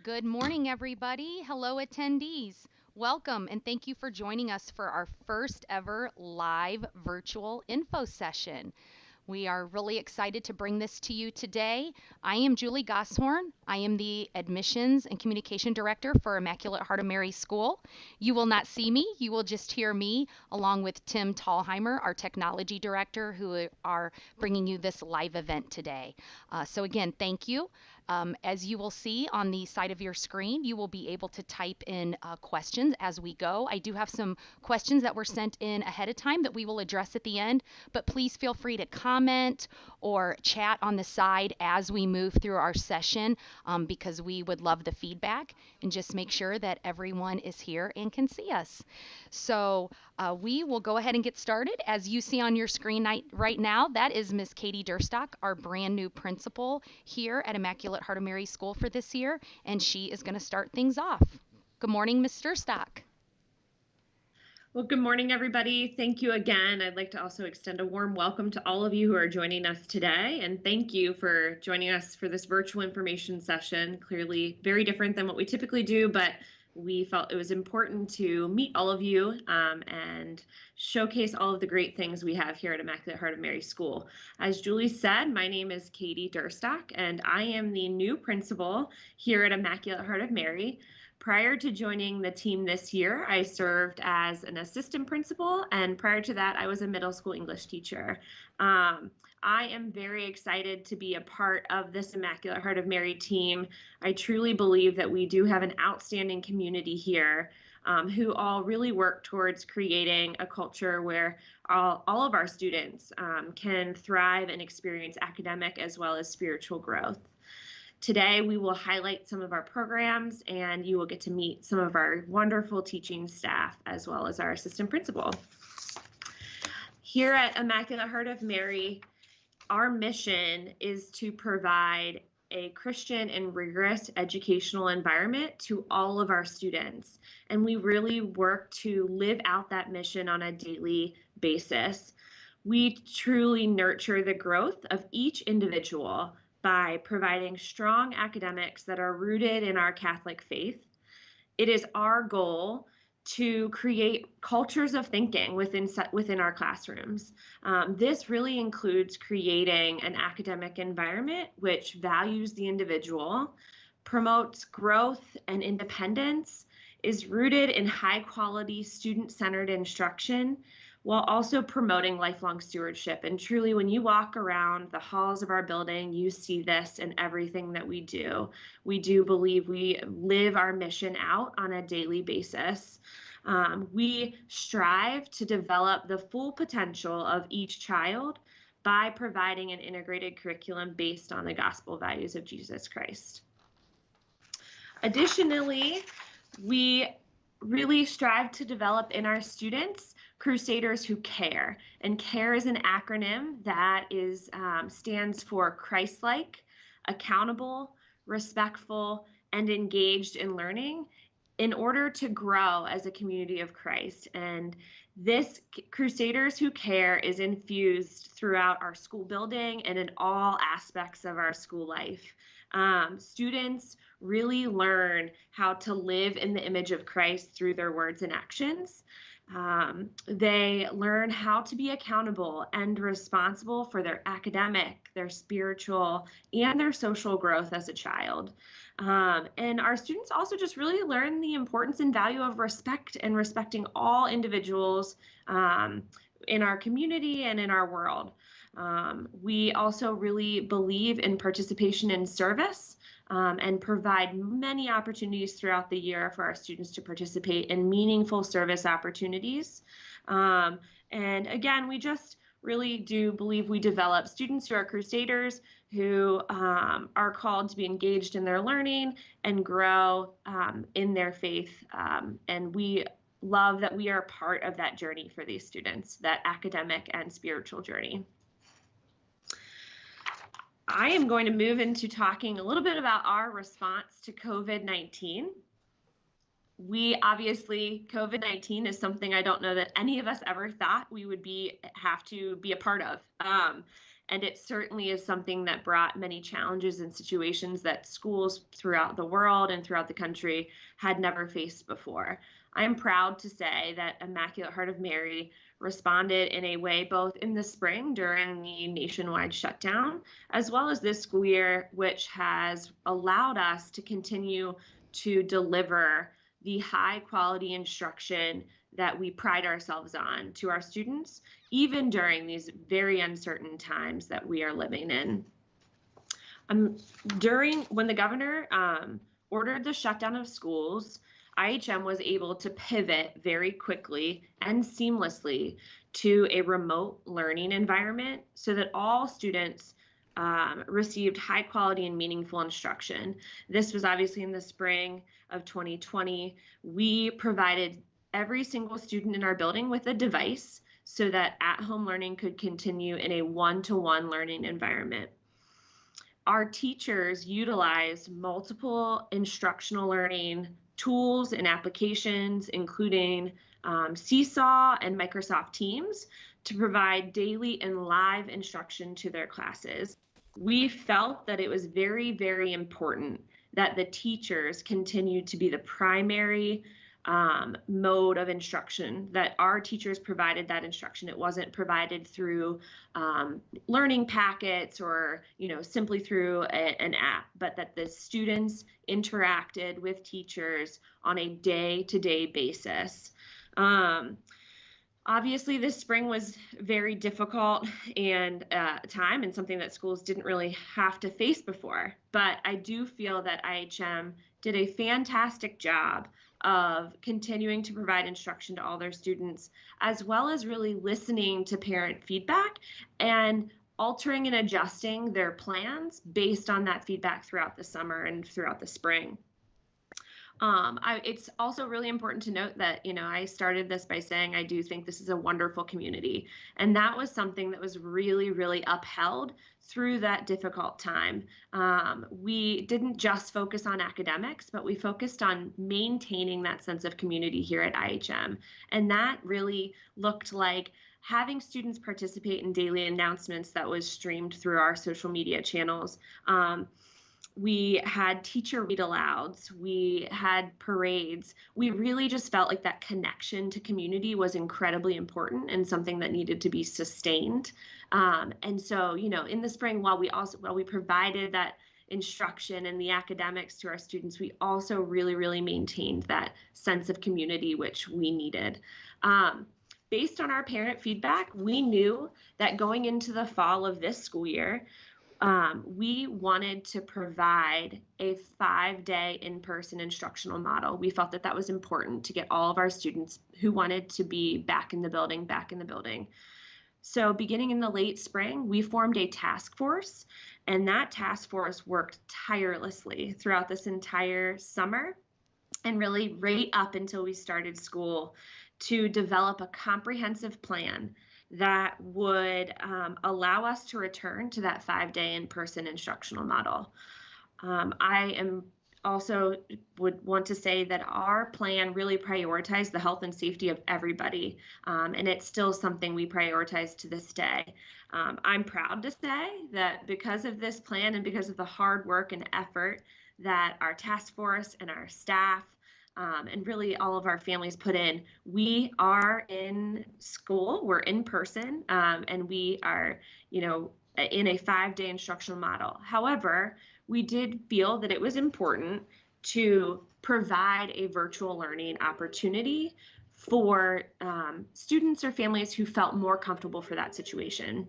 Good morning, everybody. Hello, attendees. Welcome and thank you for joining us for our first ever live virtual info session. We are really excited to bring this to you today. I am Julie Gosshorn. I am the Admissions and Communication Director for Immaculate Heart of Mary School. You will not see me, you will just hear me along with Tim Tallheimer, our Technology Director, who are bringing you this live event today. So again, thank you. As you will see on the side of your screen, you will be able to type in questions as we go. I do have some questions that were sent in ahead of time that we will address at the end, but please feel free to comment or chat on the side as we move through our session because we would love the feedback and just make sure that everyone is here and can see us. So we will go ahead and get started. As you see on your screen right now, that is Miss Katie Durstock, our brand new principal here at Immaculate Heart of Mary School for this year, and she is going to start things off. Good morning, Miss Durstock. Well, good morning, everybody. Thank you again. I'd like to also extend a warm welcome to all of you who are joining us today, and thank you for joining us for this virtual information session. Clearly very different than what we typically do, but we felt it was important to meet all of you and showcase all of the great things we have here at Immaculate Heart of Mary School. As Julie said, my name is Katie Durstock, and I am the new principal here at Immaculate Heart of Mary. Prior to joining the team this year, I served as an assistant principal, and prior to that, I was a middle school English teacher. I am very excited to be a part of this Immaculate Heart of Mary team. I truly believe that we do have an outstanding community here who all really work towards creating a culture where all of our students can thrive and experience academic as well as spiritual growth. Today, we will highlight some of our programs, and you will get to meet some of our wonderful teaching staff as well as our assistant principal. Here at Immaculate Heart of Mary, our mission is to provide a Christian and rigorous educational environment to all of our students. And we really work to live out that mission on a daily basis. We truly nurture the growth of each individual by providing strong academics that are rooted in our Catholic faith. It is our goal to create cultures of thinking within our classrooms. This really includes creating an academic environment which values the individual, promotes growth and independence, is rooted in high-quality student-centered instruction, while also promoting lifelong stewardship. And truly, when you walk around the halls of our building, you see this in everything that we do. We do believe we live our mission out on a daily basis. We strive to develop the full potential of each child by providing an integrated curriculum based on the gospel values of Jesus Christ. Additionally, we really strive to develop in our students Crusaders who care, and CARE is an acronym that stands for Christ-like, accountable, respectful, and engaged in learning in order to grow as a community of Christ. And this Crusaders who care is infused throughout our school building and in all aspects of our school life. Students really learn how to live in the image of Christ through their words and actions. They learn how to be accountable and responsible for their academic, their spiritual, and their social growth as a child. And our students also just really learn the importance and value of respect and respecting all individuals in our community and in our world. We also really believe in participation in service and provide many opportunities throughout the year for our students to participate in meaningful service opportunities. And again, we just really do believe we develop students who are crusaders, who are called to be engaged in their learning and grow in their faith. And we love that we are part of that journey for these students, that academic and spiritual journey. I am going to move into talking a little bit about our response to COVID-19. COVID-19 is something I don't know that any of us ever thought we would have to be a part of. And it certainly is something that brought many challenges and situations that schools throughout the world and throughout the country had never faced before. I am proud to say that Immaculate Heart of Mary responded in a way both in the spring during the nationwide shutdown, as well as this school year, which has allowed us to continue to deliver the high quality instruction that we pride ourselves on to our students, even during these very uncertain times that we are living in. When the governor ordered the shutdown of schools, IHM was able to pivot very quickly and seamlessly to a remote learning environment so that all students received high quality and meaningful instruction. This was obviously in the spring of 2020. We provided every single student in our building with a device so that at-home learning could continue in a one-to-one learning environment. Our teachers utilized multiple instructional learning tools and applications, including Seesaw and Microsoft Teams, to provide daily and live instruction to their classes. We felt that it was very, very important that the teachers continued to be the primary mode of instruction, that our teachers provided that instruction. It wasn't provided through learning packets or simply through an app, but that the students interacted with teachers on a day-to-day basis. Obviously, this spring was very difficult and time and something that schools didn't really have to face before. But I do feel that IHM did a fantastic job of continuing to provide instruction to all their students, as well as really listening to parent feedback and altering and adjusting their plans based on that feedback throughout the summer and throughout the spring. It's also really important to note that, I started this by saying I do think this is a wonderful community. And that was something that was really, really upheld through that difficult time. We didn't just focus on academics, but we focused on maintaining that sense of community here at IHM. And that really looked like having students participate in daily announcements that was streamed through our social media channels. We had teacher read-alouds, we had parades. We really just felt like that connection to community was incredibly important and something that needed to be sustained. And so, in the spring, while we provided that instruction and the academics to our students, we also really, really maintained that sense of community, which we needed. Based on our parent feedback, we knew that going into the fall of this school year, we wanted to provide a 5-day in-person instructional model. We felt that that was important to get all of our students who wanted to be back in the building. So beginning in the late spring, we formed a task force, and that task force worked tirelessly throughout this entire summer and really right up until we started school to develop a comprehensive plan that would allow us to return to that 5-day in-person instructional model. I am also would want to say that our plan really prioritized the health and safety of everybody, and it's still something we prioritize to this day. I'm proud to say that because of this plan and because of the hard work and effort that our task force and our staff and really all of our families put in, we are in school, we're in person, and we are, in a 5-day instructional model. However, we did feel that it was important to provide a virtual learning opportunity for students or families who felt more comfortable for that situation.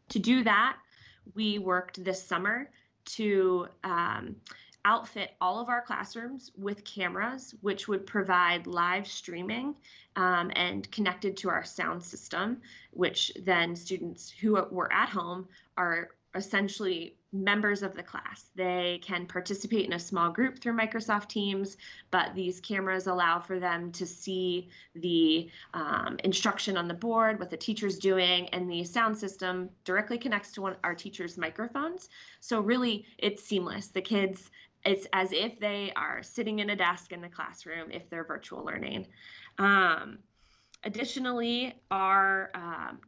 To do that, we worked this summer to outfit all of our classrooms with cameras, which would provide live streaming and connected to our sound system, which then students who were at home are essentially members of the class. They can participate in a small group through Microsoft Teams, but these cameras allow for them to see the instruction on the board, what the teacher's doing, and the sound system directly connects to our teachers' microphones. So really, it's seamless. The kids, it's as if they are sitting in a desk in the classroom if they're virtual learning. Additionally, our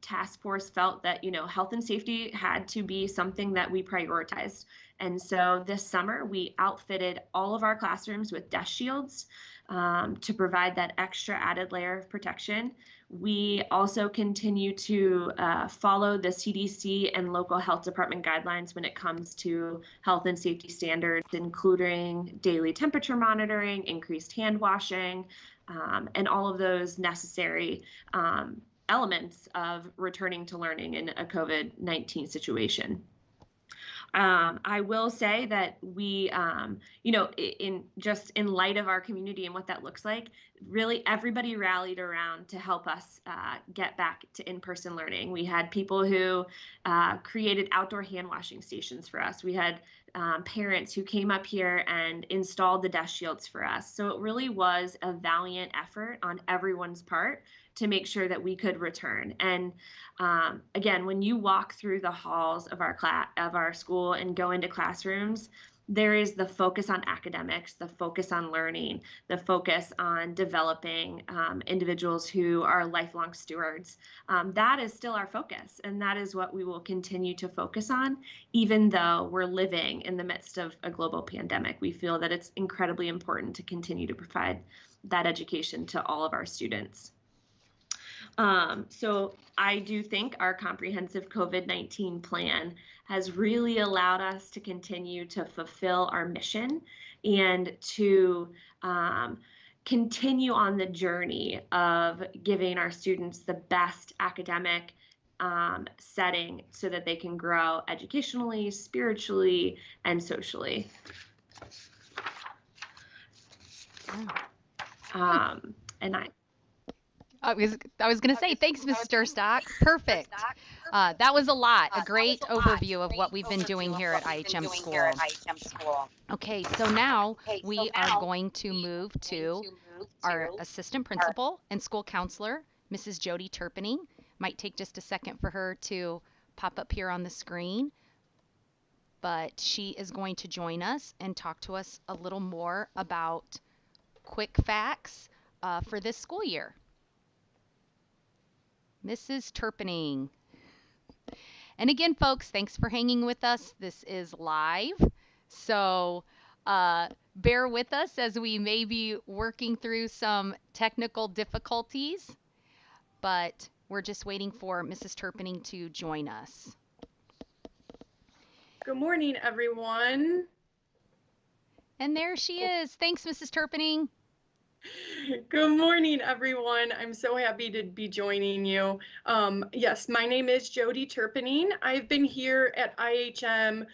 task force felt that, health and safety had to be something that we prioritized. And so this summer, we outfitted all of our classrooms with desk shields to provide that extra added layer of protection. We also continue to follow the CDC and local health department guidelines when it comes to health and safety standards, including daily temperature monitoring, increased hand washing, and all of those necessary elements of returning to learning in a COVID-19 situation. I will say that we, in light of our community and what that looks like, really everybody rallied around to help us get back to in-person learning. We had people who created outdoor hand washing stations for us. We had parents who came up here and installed the desk shields for us. So it really was a valiant effort on everyone's part to make sure that we could return. And again, when you walk through the halls of our school and go into classrooms, there is the focus on academics, the focus on learning, the focus on developing individuals who are lifelong stewards. That is still our focus, and that is what we will continue to focus on, even though we're living in the midst of a global pandemic. We feel that it's incredibly important to continue to provide that education to all of our students. So I do think our comprehensive COVID-19 plan has really allowed us to continue to fulfill our mission and to continue on the journey of giving our students the best academic setting so that they can grow educationally, spiritually, and socially. And I was going to say, thanks, Mrs. Durstock. Perfect. That was a lot, a great overview of what we've been doing here at IHM School. Okay, so now we are going to move to our assistant principal and school counselor, Mrs. Jodi Turpening. Might take just a second for her to pop up here on the screen, but she is going to join us and talk to us a little more about quick facts for this school year. Mrs. Turpening. And again, folks, thanks for hanging with us. This is live, so bear with us as we may be working through some technical difficulties, but we're just waiting for Mrs. Turpening to join us. Good morning, everyone. And there she is. Thanks, Mrs. Turpening. Good morning, everyone. I'm so happy to be joining you. Yes, my name is Jodi Turpening. I've been here at IHM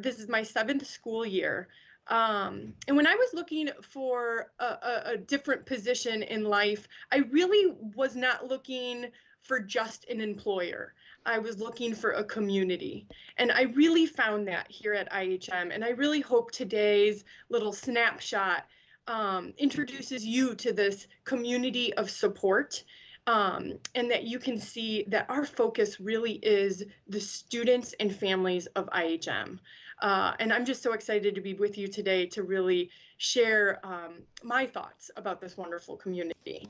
this is my 7th school year. And when I was looking for a different position in life, I really was not looking for just an employer. I was looking for a community. And I really found that here at IHM. And I really hope today's little snapshot introduces you to this community of support, and that you can see that our focus really is the students and families of IHM. And I'm just so excited to be with you today to really share my thoughts about this wonderful community.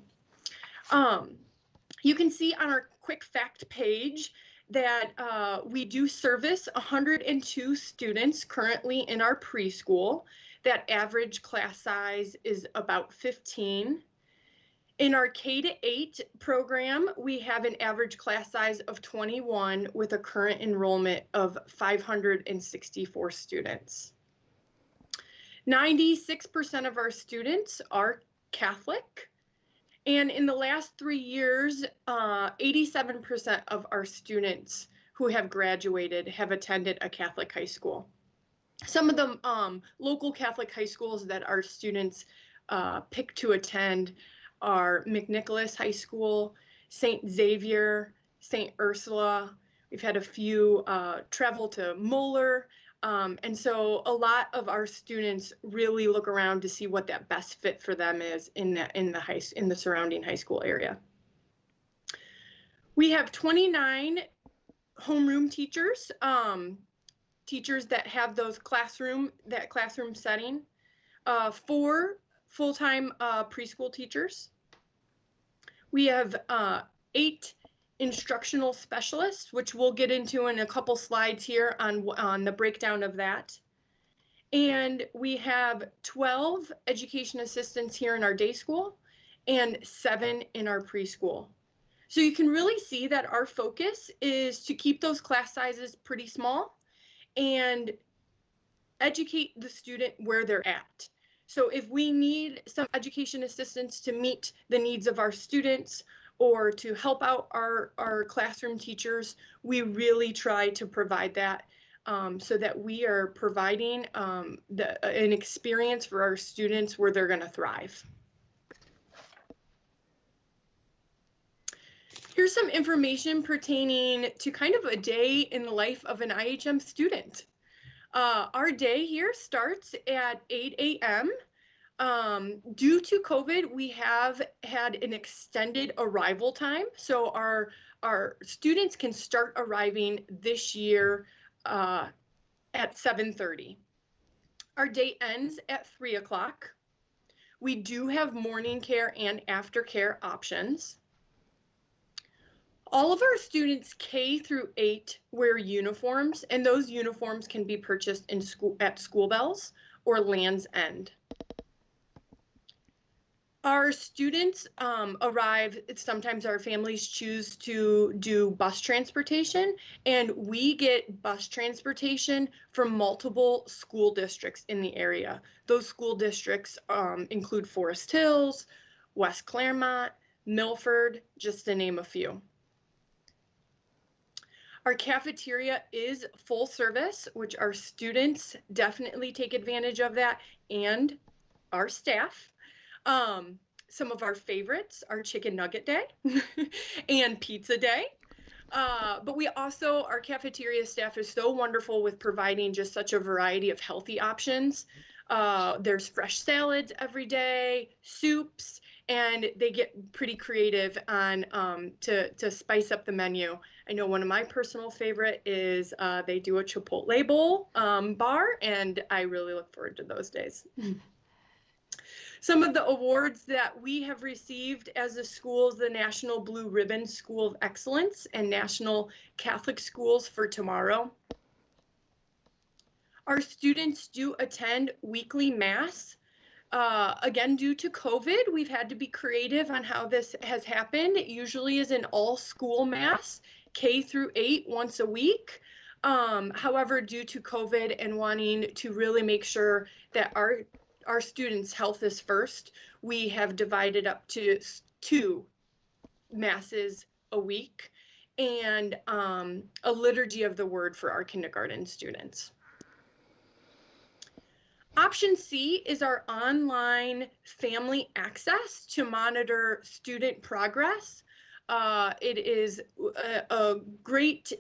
You can see on our quick fact page that we do service 102 students currently in our preschool. That average class size is about 15. In our K-8 program, we have an average class size of 21 with a current enrollment of 564 students. 96% of our students are Catholic. And in the last 3 years, 87% of our students who have graduated have attended a Catholic high school. Some of the local Catholic high schools that our students pick to attend are McNicholas High School, St. Xavier, St. Ursula. We've had a few travel to Moeller. And so a lot of our students really look around to see what that best fit for them is in the surrounding high school area. We have 29 homeroom teachers. Teachers that have that classroom setting, 4 full-time preschool teachers. We have 8 instructional specialists, which we'll get into in a couple slides here on the breakdown of that. And we have 12 education assistants here in our day school and 7 in our preschool. So you can really see that our focus is to keep those class sizes pretty small and educate the student where they're at. So if we need some education assistance to meet the needs of our students or to help out our classroom teachers, we really try to provide that so that we are providing an experience for our students where they're going to thrive. Here's some information pertaining to kind of a day in the life of an IHM student. Our day here starts at 8 a.m. Due to COVID, we have had an extended arrival time. So our students can start arriving this year at 7:30. Our day ends at 3 o'clock. We do have morning care and aftercare options. All of our students K through 8 wear uniforms, and those uniforms can be purchased at School Bells or Land's End. Our students arrive, sometimes our families choose to do bus transportation, and we get bus transportation from multiple school districts in the area. Those school districts include Forest Hills, West Claremont, Milford, just to name a few. Our cafeteria is full service, which our students definitely take advantage of that, and our staff. Some of our favorites are Chicken Nugget Day and Pizza Day. But we also, our cafeteria staff is so wonderful with providing just such a variety of healthy options. There's fresh salads every day, soups, and they get pretty creative on to spice up the menu. I know one of my personal favorite is they do a Chipotle bowl bar, and I really look forward to those days. Some of the awards that we have received as a school is the National Blue Ribbon School of Excellence and National Catholic Schools for Tomorrow. Our students do attend weekly Mass. Again, due to COVID, we've had to be creative on how this has happened. It usually is an all-school Mass, K through 8, once a week. However, due to COVID and wanting to really make sure that our students' health is first, we have divided up to 2 Masses a week and a liturgy of the word for our kindergarten students. Option C is our online family access to monitor student progress. It is a great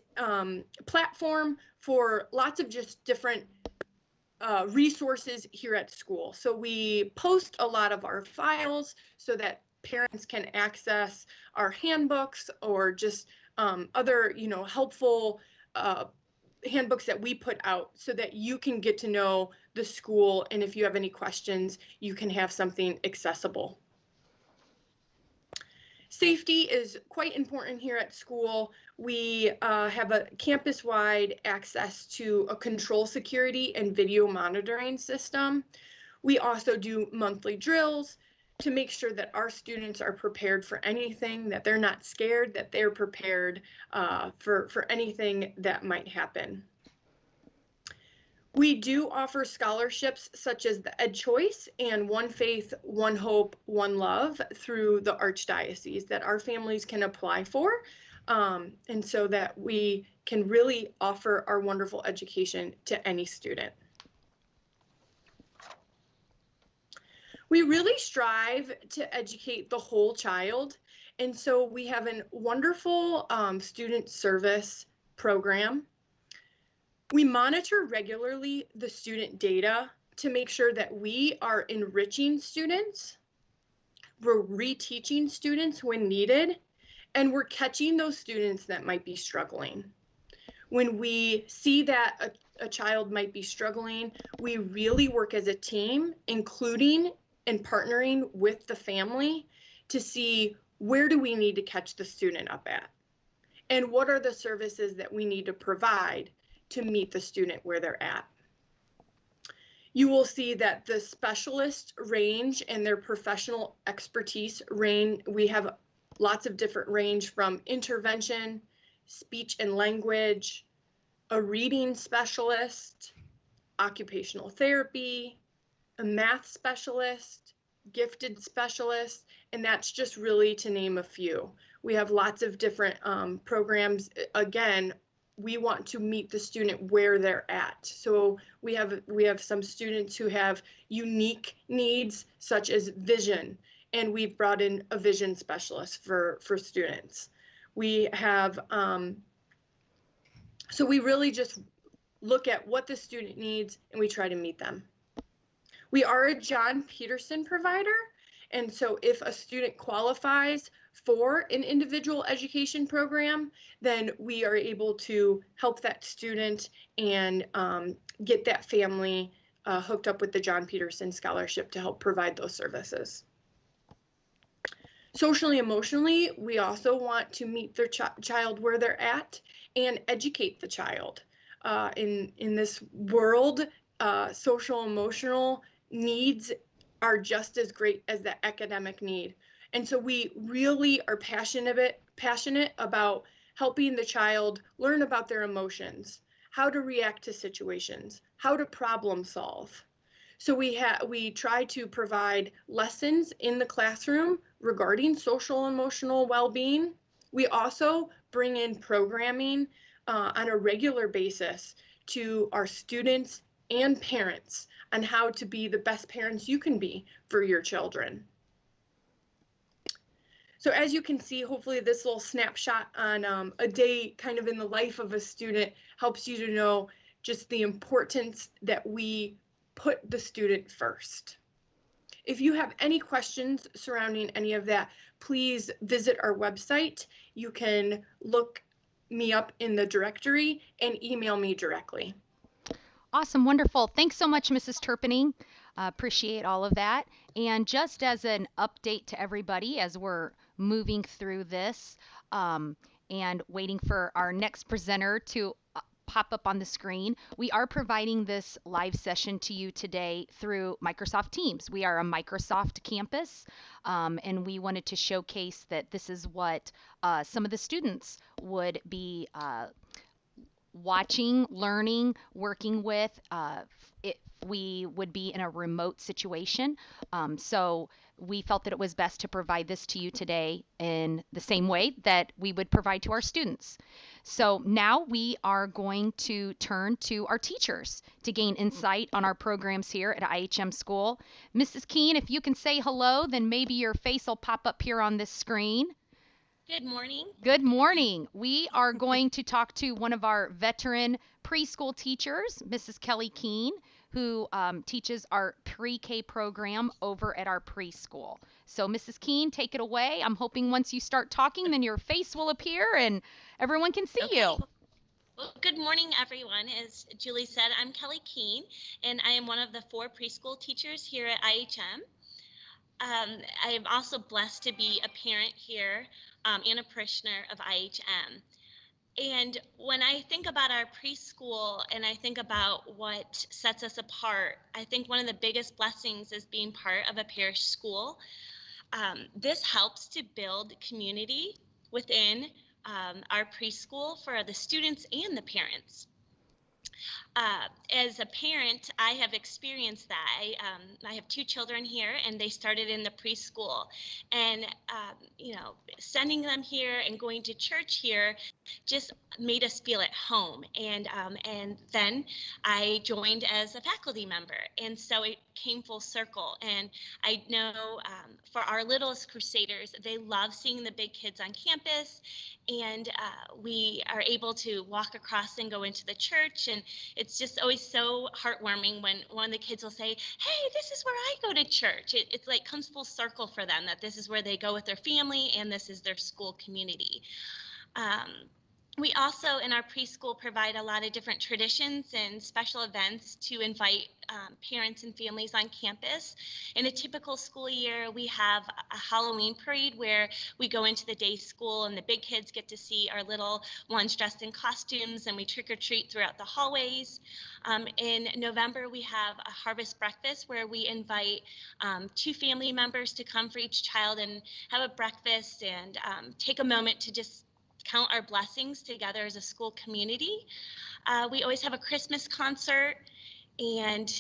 platform for lots of just different resources here at school. So we post a lot of our files so that parents can access our handbooks or just other, helpful handbooks that we put out so that you can get to know the school, and if you have any questions, you can have something accessible. Safety is quite important here at school. We have a campus-wide access to a control security and video monitoring system. We also do monthly drills to make sure that our students are prepared for anything, that they're not scared, that they're prepared for anything that might happen. We do offer scholarships such as the Ed Choice and One Faith, One Hope, One Love through the Archdiocese that our families can apply for, and so that we can really offer our wonderful education to any student. We really strive to educate the whole child, and so we have a wonderful student service program. We monitor regularly the student data to make sure that we are enriching students, we're reteaching students when needed, and we're catching those students that might be struggling. When we see that a child might be struggling, we really work as a team, including and partnering with the family to see where do we need to catch the student up at? And what are the services that we need to provide to meet the student where they're at? You will see that the specialist range and their professional expertise range, we have lots of different range from intervention, speech and language, a reading specialist, occupational therapy, a math specialist, gifted specialist, and that's just really to name a few. We have lots of different programs. Again, we want to meet the student where they're at. So we have some students who have unique needs, such as vision, and we've brought in a vision specialist for students. We have, so we really just look at what the student needs and we try to meet them. We are a John Peterson provider, and so if a student qualifies for an individual education program, then we are able to help that student and get that family hooked up with the John Peterson Scholarship to help provide those services. Socially, emotionally, we also want to meet their child where they're at and educate the child. In this world, social emotional needs are just as great as the academic need. And so we really are passionate about helping the child learn about their emotions, how to react to situations, how to problem solve. So we try to provide lessons in the classroom regarding social emotional well-being. We also bring in programming on a regular basis to our students and parents on how to be the best parents you can be for your children. So as you can see, hopefully this little snapshot on a day kind of in the life of a student helps you to know just the importance that we put the student first. If you have any questions surrounding any of that, please visit our website. You can look me up in the directory and email me directly. Awesome, wonderful. Thanks so much, Mrs. Turpening. Appreciate all of that. And just as an update to everybody as we're moving through this and waiting for our next presenter to pop up on the screen, we are providing this live session to you today through Microsoft Teams. We are a Microsoft campus, and we wanted to showcase that this is what some of the students would be watching, learning, working with if we would be in a remote situation. So we felt that it was best to provide this to you today in the same way that we would provide to our students. So now we are going to turn to our teachers to gain insight on our programs here at IHM School. Mrs. Keene, if you can say hello, then maybe your face will pop up here on this screen. Good morning. Good morning. We are going to talk to one of our veteran preschool teachers, Mrs. Kelly Keene, who teaches our pre-K program over at our preschool. So Mrs. Keene, take it away. I'm hoping once you start talking, then your face will appear and everyone can see you. Well, good morning, everyone. As Julie said, I'm Kelly Keene, and I am one of the 4 preschool teachers here at IHM. I am also blessed to be a parent here and a parishioner of IHM. And when I think about our preschool and I think about what sets us apart, I think one of the biggest blessings is being part of a parish school. This helps to build community within our preschool for the students and the parents. As a parent, I have experienced that. I have 2 children here, and they started in the preschool. And, sending them here and going to church here just made us feel at home. And then I joined as a faculty member. And so it came full circle. And I know for our littlest crusaders, they love seeing the big kids on campus. And we are able to walk across and go into the church. And it's just always so heartwarming when one of the kids will say, hey, this is where I go to church. It's like comes full circle for them that this is where they go with their family and this is their school community. We also, in our preschool, provide a lot of different traditions and special events to invite parents and families on campus. In a typical school year, we have a Halloween parade where we go into the day school and the big kids get to see our little ones dressed in costumes, and we trick or treat throughout the hallways. In November, we have a harvest breakfast where we invite 2 family members to come for each child and have a breakfast and take a moment to just count our blessings together as a school community. We always have a Christmas concert. And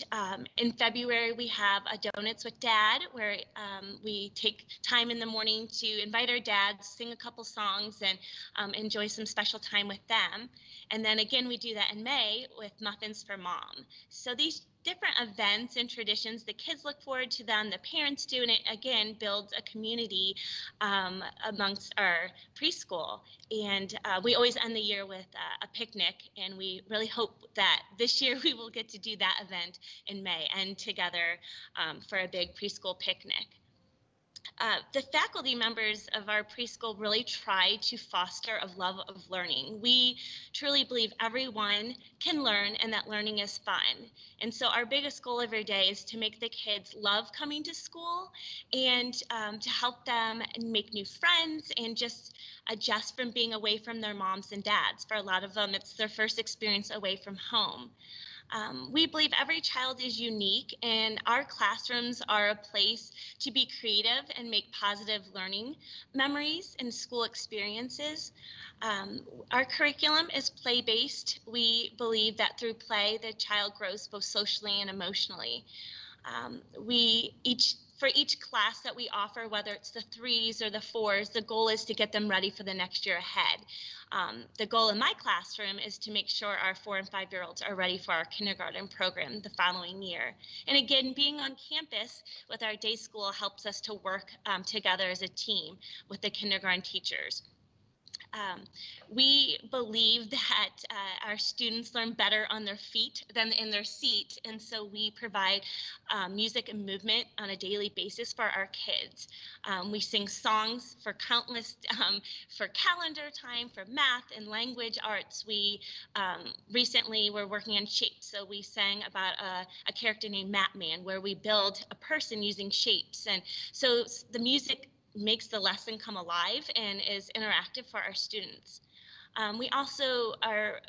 in February, we have a Donuts with Dad, where we take time in the morning to invite our dads, sing a couple songs, and enjoy some special time with them. And then again, we do that in May with Muffins for Mom. So these different events and traditions, the kids look forward to them, the parents do, and it again builds a community amongst our preschool. And we always end the year with a picnic, and we really hope that this year we will get to do that event in May and together for a big preschool picnic. The faculty members of our preschool really try to foster a love of learning. We truly believe everyone can learn and that learning is fun. And so our biggest goal every day is to make the kids love coming to school and to help them make new friends and just adjust from being away from their moms and dads. For a lot of them, it's their first experience away from home. We believe every child is unique, and our classrooms are a place to be creative and make positive learning memories and school experiences. Our curriculum is play-based. We believe that through play, the child grows both socially and emotionally. For each class that we offer, whether it's the 3s or the 4s, the goal is to get them ready for the next year ahead. The goal in my classroom is to make sure our 4 and 5-year-olds are ready for our kindergarten program the following year. And again, being on campus with our day school helps us to work together as a team with the kindergarten teachers. We believe that our students learn better on their feet than in their seat, and so we provide music and movement on a daily basis for our kids. We sing songs for countless, for calendar time, for math and language arts. We recently were working on shapes, so we sang about a character named Matman, where we build a person using shapes, and so the music makes the lesson come alive and is interactive for our students. We also are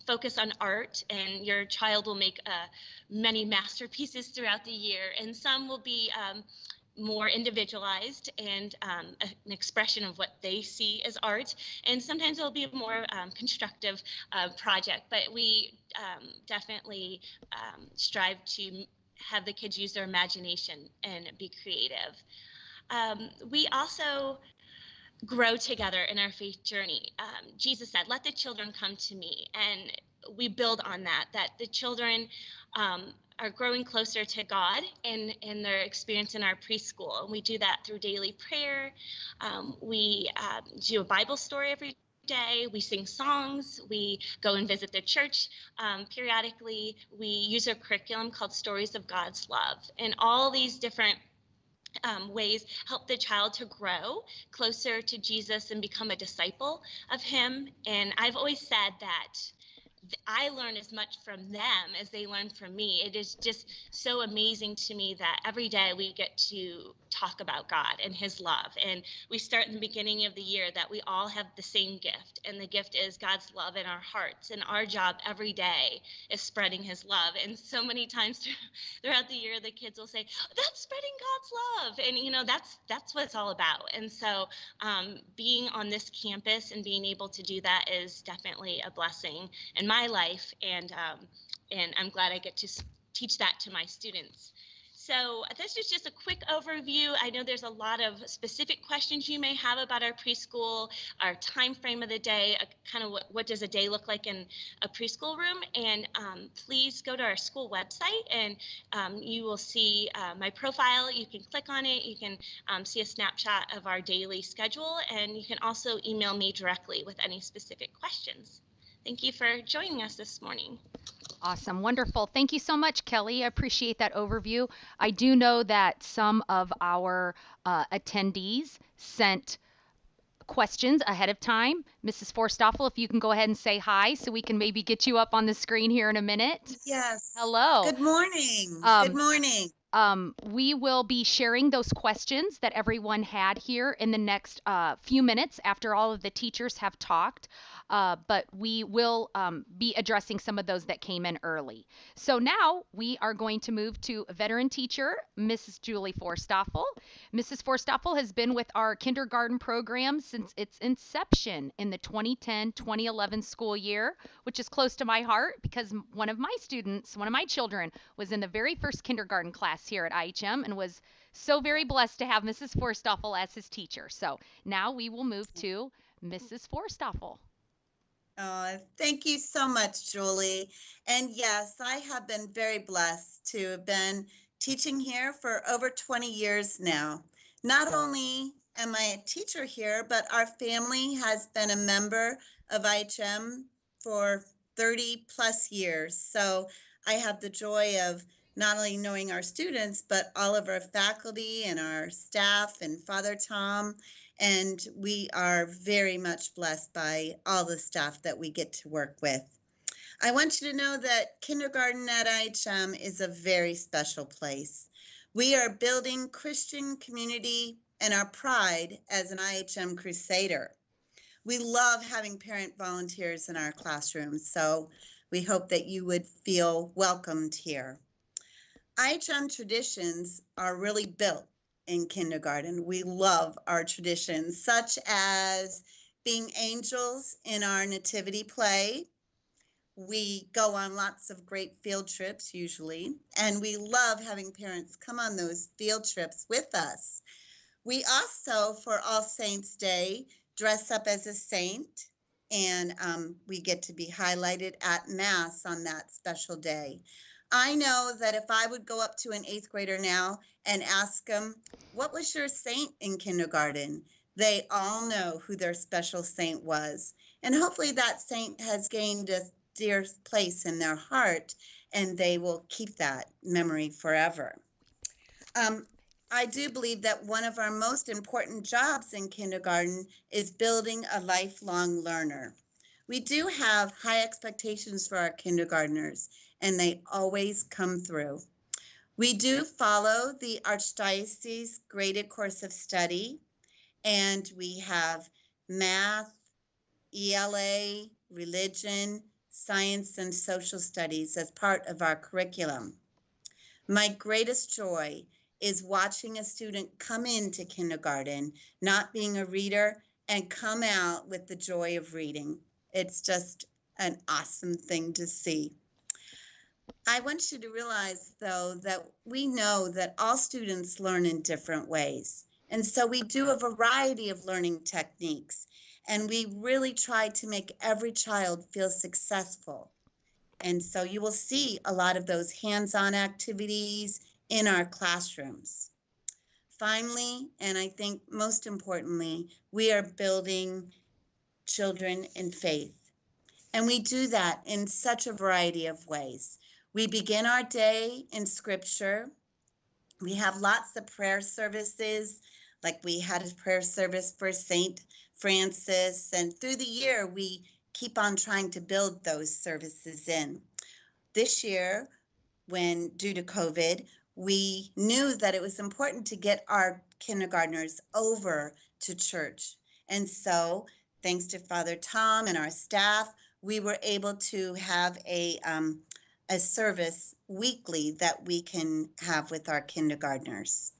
focused on art, and your child will make many masterpieces throughout the year, and some will be more individualized and an expression of what they see as art, and sometimes it'll be a more constructive project, but we definitely strive to have the kids use their imagination and be creative. We also grow together in our faith journey. Jesus said, "Let the children come to me," and we build on that the children are growing closer to God in their experience in our preschool. And we do that through daily prayer. We do a Bible story every day. We sing songs. We go and visit the church periodically. We use a curriculum called Stories of God's Love. And all these different ways help the child to grow closer to Jesus and become a disciple of him. And I've always said that I learn as much from them as they learn from me. It is just so amazing to me that every day we get to talk about God and his love. And we start in the beginning of the year that we all have the same gift, and the gift is God's love in our hearts. And our job every day is spreading his love. And so many times throughout the year, the kids will say, "That's spreading God's love." And, you know, that's what it's all about. And so being on this campus and being able to do that is definitely a blessing in my life, and I'm glad I get to teach that to my students. So this is just a quick overview. I know there's a lot of specific questions you may have about our preschool, our time frame of the day, kind of what does a day look like in a preschool room. And please go to our school website, and you will see my profile. You can click on it. You can see a snapshot of our daily schedule, and you can also email me directly with any specific questions. Thank you for joining us this morning. Awesome. Wonderful. Thank you so much, Kelly. I appreciate that overview. I do know that some of our attendees sent questions ahead of time. Mrs. Forsthoefel, if you can go ahead and say hi so we can maybe get you up on the screen here in a minute. Yes. Hello. Good morning. Good morning. We will be sharing those questions that everyone had here in the next few minutes after all of the teachers have talked. But we will be addressing some of those that came in early. So now we are going to move to a veteran teacher, Mrs. Julie Forsthoefel. Mrs. Forsthoefel has been with our kindergarten program since its inception in the 2010-2011 school year, which is close to my heart because one of my children was in the very first kindergarten class here at IHM and was so very blessed to have Mrs. Forsthoefel as his teacher. So now we will move to Mrs. Forsthoefel. Thank you so much, Julie. And yes, I have been very blessed to have been teaching here for over 20 years now. Not only am I a teacher here, but our family has been a member of IHM for 30 plus years. So I have the joy of not only knowing our students, but all of our faculty and our staff and Father Tom. And we are very much blessed by all the staff that we get to work with. I want you to know that kindergarten at IHM is a very special place. We are building Christian community and our pride as an IHM Crusader. We love having parent volunteers in our classrooms, so we hope that you would feel welcomed here. IHM traditions are really built in kindergarten. We love our traditions, such as being angels in our nativity play. We go on lots of great field trips usually, and we love having parents come on those field trips with us. We also, for All Saints Day, dress up as a saint, and we get to be highlighted at Mass on that special day. I know that if I would go up to an 8th grader now and ask them, what was your saint in kindergarten? They all know who their special saint was. And hopefully that saint has gained a dear place in their heart, and they will keep that memory forever. I do believe that one of our most important jobs in kindergarten is building a lifelong learner. We do have high expectations for our kindergartners, and they always come through. We do follow the Archdiocese graded course of study, and we have math, ELA, religion, science, and social studies as part of our curriculum. My greatest joy is watching a student come into kindergarten, not being a reader, and come out with the joy of reading. It's just an awesome thing to see. I want you to realize, though, that we know that all students learn in different ways. And so we do a variety of learning techniques, and we really try to make every child feel successful. And so you will see a lot of those hands-on activities in our classrooms. Finally, and I think most importantly, we are building children in faith. And we do that in such a variety of ways. We begin our day in scripture. We have lots of prayer services, like we had a prayer service for St. Francis, and through the year, we keep on trying to build those services in. This year, when due to COVID, we knew that it was important to get our kindergartners over to church. And so, thanks to Father Tom and our staff, we were able to have a service weekly that we can have with our kindergartners.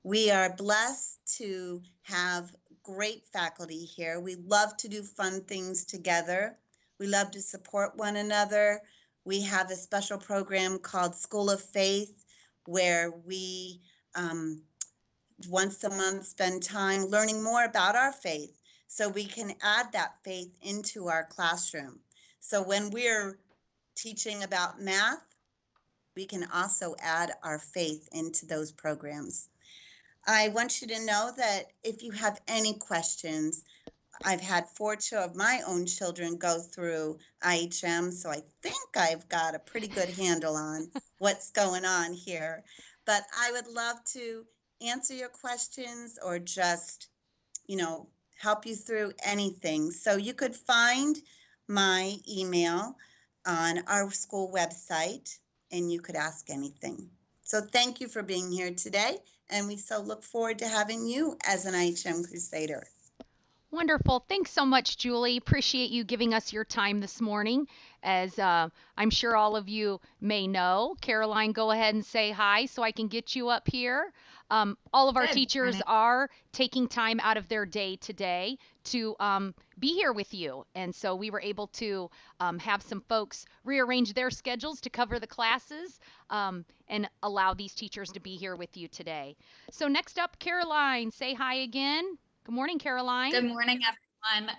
We are blessed to have great faculty here. We love to do fun things together. We love to support one another. We have a special program called School of Faith, where we once a month spend time learning more about our faith so we can add that faith into our classroom. So when we're teaching about math, we can also add our faith into those programs. I want you to know that if you have any questions, I've had 4 of my own children go through IHM, so I think I've got a pretty good handle on what's going on here. But I would love to answer your questions or just, help you through anything. So you could find my email on our school website and you could ask anything. So thank you for being here today. And we so look forward to having you as an IHM Crusader. Wonderful. Thanks so much, Julie. Appreciate you giving us your time this morning. As I'm sure all of you may know, Caroline, go ahead and say hi so I can get you up here. All of our Good teachers morning. are taking time out of their day today to be here with you. And so we were able to have some folks rearrange their schedules to cover the classes and allow these teachers to be here with you today. So next up, Caroline, say hi again. Good morning, Caroline. Good morning, everyone.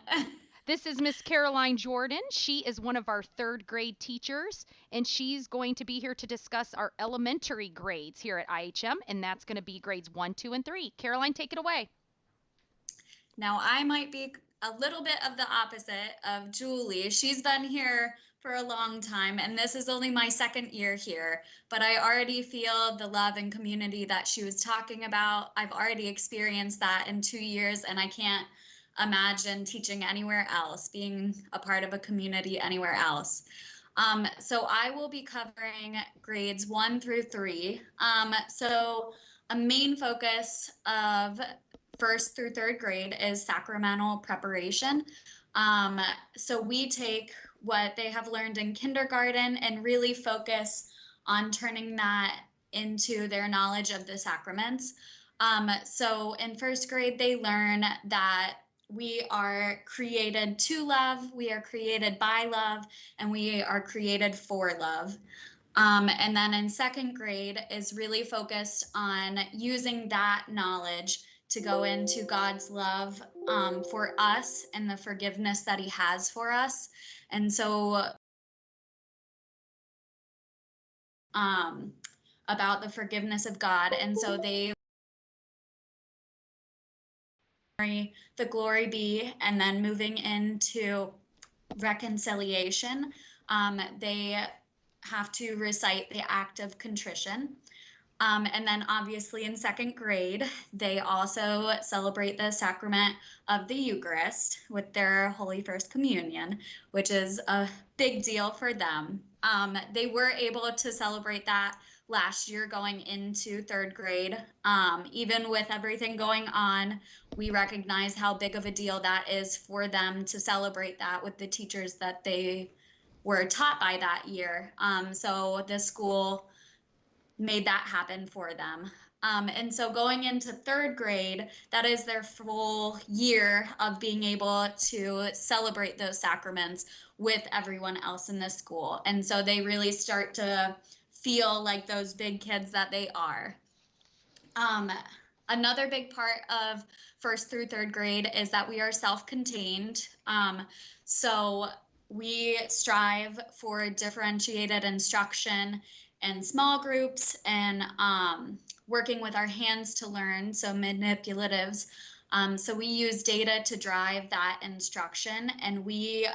This is Miss Caroline Jorden. She is one of our third grade teachers, and she's going to be here to discuss our elementary grades here at IHM, and that's going to be grades 1, 2, and 3. Caroline, take it away. Now, I might be a little bit of the opposite of Julie. She's been here for a long time, and this is only my second year here, but I already feel the love and community that she was talking about. I've already experienced that in 2 years, and I can't imagine teaching anywhere else, being a part of a community anywhere else. So I will be covering grades 1 through 3. So a main focus of first through third grade is sacramental preparation. So we take what they have learned in kindergarten and really focus on turning that into their knowledge of the sacraments. So in first grade, they learn that we are created to love, we are created by love, and we are created for love. And then in second grade is really focused on using that knowledge to go into God's love for us and the forgiveness that he has for us. And so about the forgiveness of God. And so they the glory be, and then moving into reconciliation, they have to recite the act of contrition. And then obviously in second grade, they also celebrate the sacrament of the Eucharist with their Holy First Communion, which is a big deal for them. They were able to celebrate that last year going into third grade. Even with everything going on, we recognize how big of a deal that is for them to celebrate that with the teachers that they were taught by that year. So the school made that happen for them. And so going into third grade, that is their full year of being able to celebrate those sacraments with everyone else in the school. And so they really start to feel like those big kids that they are. Another big part of first through third grade is that we are self-contained. So we strive for differentiated instruction and small groups and working with our hands to learn, so manipulatives. So we use data to drive that instruction, and we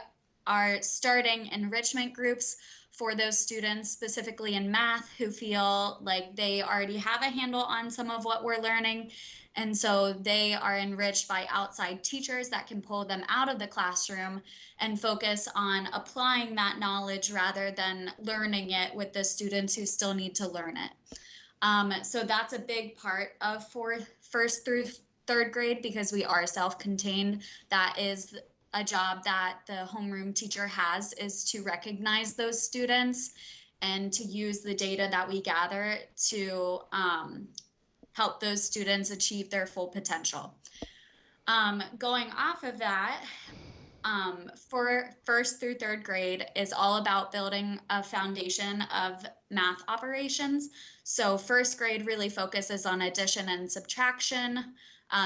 are starting enrichment groups for those students, specifically in math, who feel like they already have a handle on some of what we're learning. And so they are enriched by outside teachers that can pull them out of the classroom and focus on applying that knowledge rather than learning it with the students who still need to learn it. So that's a big part of first through third grade, because we are self-contained. That is a job that the homeroom teacher has, is to recognize those students and to use the data that we gather to help those students achieve their full potential. Going off of that, for first through third grade is all about building a foundation of math operations. So first grade really focuses on addition and subtraction.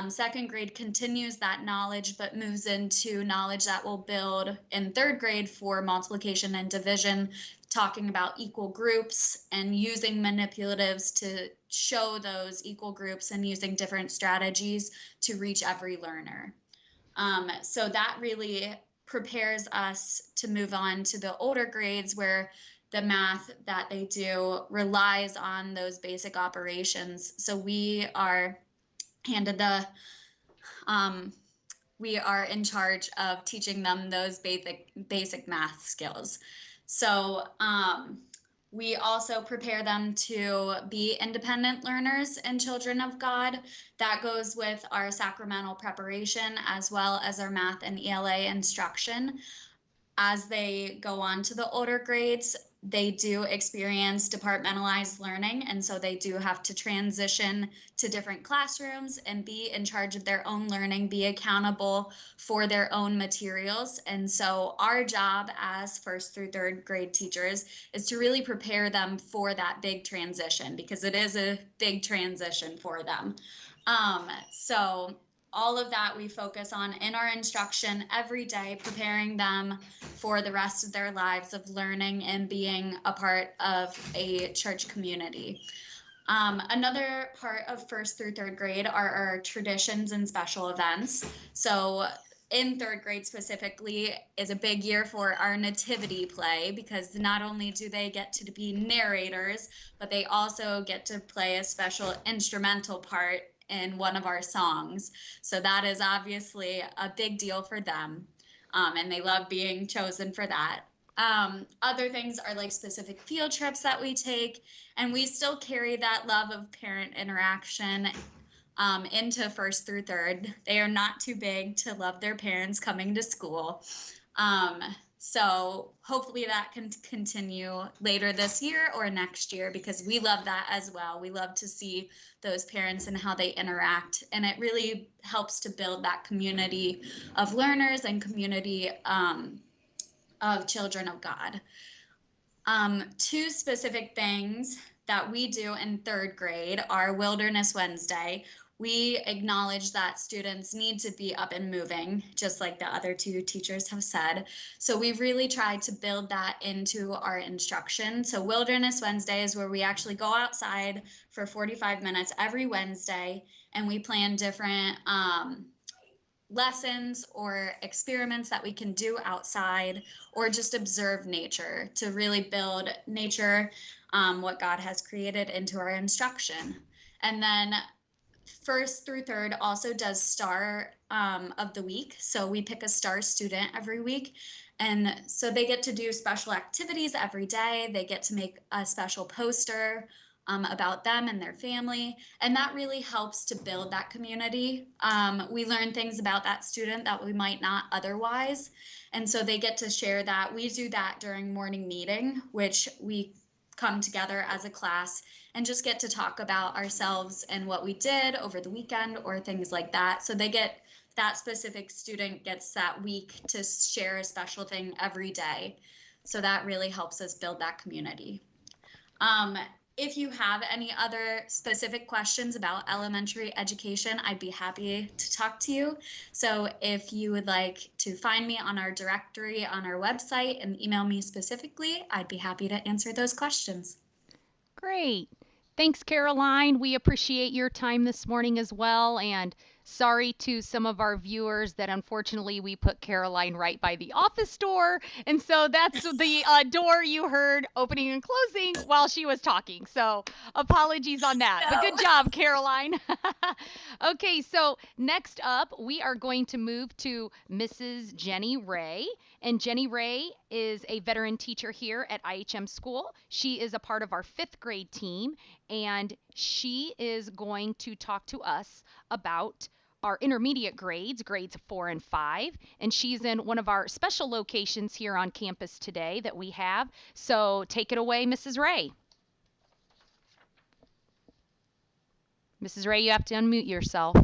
Second grade continues that knowledge, but moves into knowledge that will build in third grade for multiplication and division, talking about equal groups and using manipulatives to show those equal groups and using different strategies to reach every learner. So that really prepares us to move on to the older grades, where the math that they do relies on those basic operations. So we are handed the we are in charge of teaching them those basic math skills. So we also prepare them to be independent learners and children of God. That goes with our sacramental preparation as well as our math and ELA instruction. As they go on to the older grades, they do experience departmentalized learning, and so they do have to transition to different classrooms and be in charge of their own learning, be accountable for their own materials. And so our job as first through third grade teachers is to really prepare them for that big transition, because it is a big transition for them. So all of that we focus on in our instruction every day, preparing them for the rest of their lives of learning and being a part of a church community. Another part of first through third grade are our traditions and special events. So in third grade specifically is a big year for our nativity play, because not only do they get to be narrators, but they also get to play a special instrumental part in one of our songs. So that is obviously a big deal for them. And they love being chosen for that. Other things are like specific field trips that we take, and we still carry that love of parent interaction into first through third. They are not too big to love their parents coming to school. So hopefully that can continue later this year or next year, because we love that as well. We love to see those parents and how they interact, and it really helps to build that community of learners and community of children of God. Two specific things that we do in third grade are Wilderness Wednesday. We acknowledge that students need to be up and moving, just like the other two teachers have said. So we've really tried to build that into our instruction. So Wilderness Wednesday is where we actually go outside for 45 minutes every Wednesday, and we plan different lessons or experiments that we can do outside, or just observe nature to really build nature, what God has created, into our instruction. And then first through third also does Star of the Week. So we pick a star student every week. And so they get to do special activities every day. They get to make a special poster about them and their family. And that really helps to build that community. We learn things about that student that we might not otherwise. And so they get to share that. We do that during morning meeting, which we come together as a class and just get to talk about ourselves and what we did over the weekend or things like that. So they get, that specific student gets that week to share a special thing every day. So that really helps us build that community. If you have any other specific questions about elementary education, I'd be happy to talk to you. So if you would like to find me on our directory on our website and email me specifically, I'd be happy to answer those questions. Great. Thanks, Caroline. We appreciate your time this morning as well. And sorry to some of our viewers that unfortunately we put Caroline right by the office door. And so that's the door you heard opening and closing while she was talking. So apologies on that. No. But good job, Caroline. Okay, so next up, we are going to move to Mrs. Jeni Ray. And Jeni Ray is a veteran teacher here at IHM School. She is a part of our 5th grade team, and she is going to talk to us about our intermediate grades, grades 4 and 5, and she's in one of our special locations here on campus today that we have. So take it away, Mrs. Ray. Mrs. Ray, you have to unmute yourself.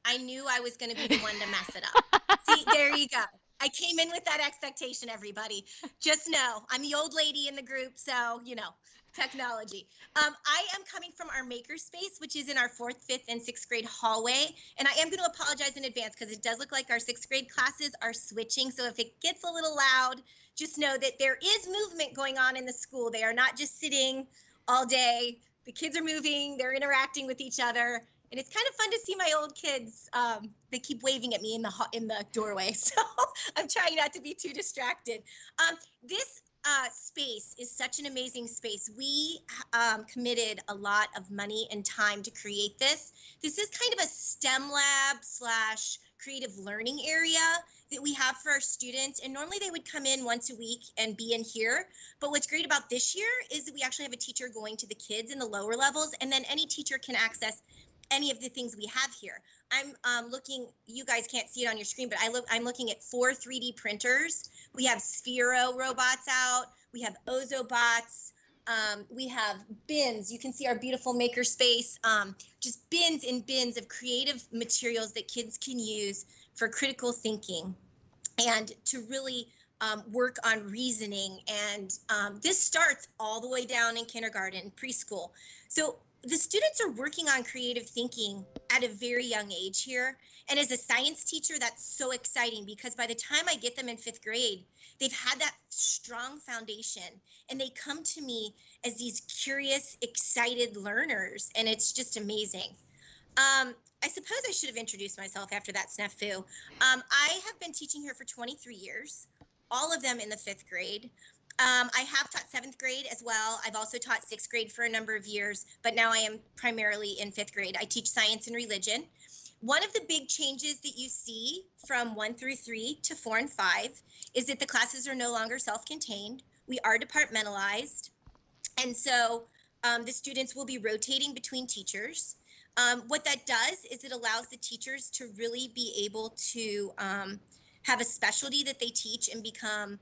I knew I was going to be the one to mess it up. See, there you go. I came in with that expectation, everybody. Just know, I'm the old lady in the group, so, you know, technology. I am coming from our makerspace, which is in our 4th, 5th, and 6th grade hallway. And I am going to apologize in advance because it does look like our 6th grade classes are switching. So if it gets a little loud, just know that there is movement going on in the school. They are not just sitting all day. The kids are moving, they're interacting with each other. And it's kind of fun to see my old kids. They keep waving at me in the doorway, so I'm trying not to be too distracted. This space is such an amazing space. We committed a lot of money and time to create this. This is kind of a STEM lab slash creative learning area that we have for our students. And normally they would come in once a week and be in here. But what's great about this year is that we actually have a teacher going to the kids in the lower levels, and then any teacher can access any of the things we have here. I'm looking, you guys can't see it on your screen, but I'm looking at 4 3D printers. We have Sphero robots out. We have Ozobots. We have bins. You can see our beautiful maker space. Just bins and bins of creative materials that kids can use for critical thinking and to really work on reasoning. And this starts all the way down in kindergarten, preschool. So the students are working on creative thinking at a very young age here. And as a science teacher, that's so exciting because by the time I get them in 5th grade, they've had that strong foundation and they come to me as these curious, excited learners. And it's just amazing. I suppose I should have introduced myself after that snafu. I have been teaching here for 23 years, all of them in the 5th grade. I have taught 7th grade as well. I've also taught 6th grade for a number of years, but now I am primarily in 5th grade. I teach science and religion. One of the big changes that you see from 1 through 3 to 4 and 5 is that the classes are no longer self-contained. We are departmentalized. And so the students will be rotating between teachers. What that does is it allows the teachers to really be able to have a specialty that they teach and become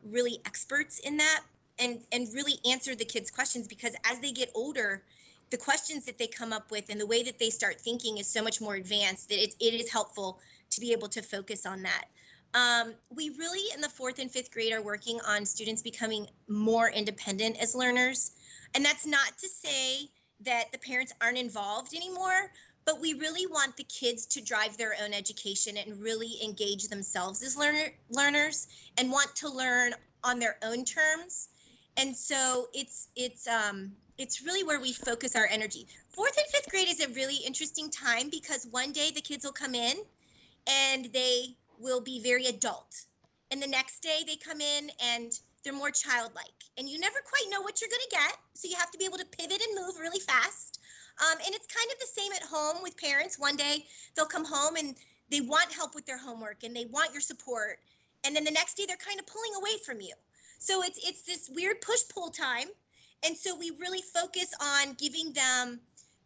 really experts in that and really answer the kids' questions, because as they get older, the questions that they come up with and the way that they start thinking is so much more advanced that it is helpful to be able to focus on that. We really in the 4th and 5th grade are working on students becoming more independent as learners. And that's not to say that the parents aren't involved anymore, but we really want the kids to drive their own education and really engage themselves as learners and want to learn on their own terms. And so it's really where we focus our energy. 4th and 5th grade is a really interesting time because one day the kids will come in and they will be very adult. And the next day they come in and they're more childlike. And you never quite know what you're going to get. So you have to be able to pivot and move really fast. And it's kind of the same at home with parents. One day they'll come home and they want help with their homework and they want your support. And then the next day they're kind of pulling away from you. So it's this weird push-pull time. And so we really focus on giving them